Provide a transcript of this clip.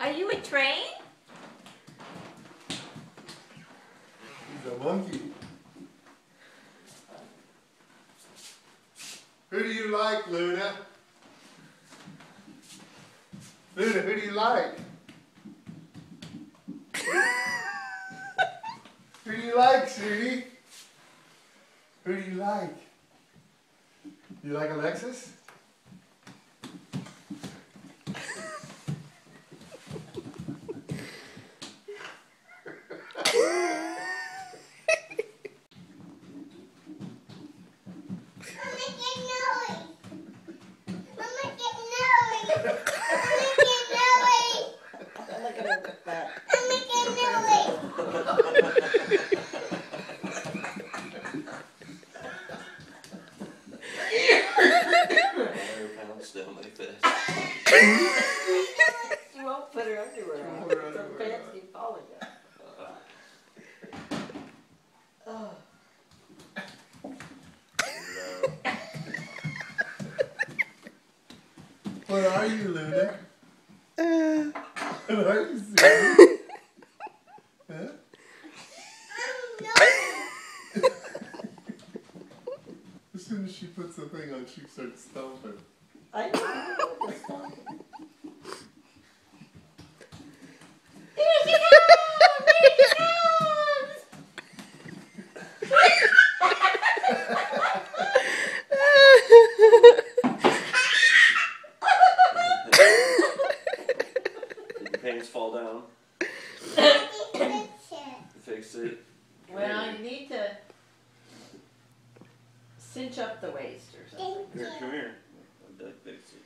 Are you a train? He's a monkey. Who do you like, Luna? Luna, who do you like? Who do you like, sweetie? Who do you like? You like Alexis? Down my face. She won't put her underwear on. Her pants keep falling down. What are you, Luna? What are you, sweetie? Huh? As soon as she puts the thing on, she starts stomping. I know. There she goes! There she goes! Did your pants fall down? Fix it. Well, you need to cinch up the waist or something. Here, come here. I'll fix it.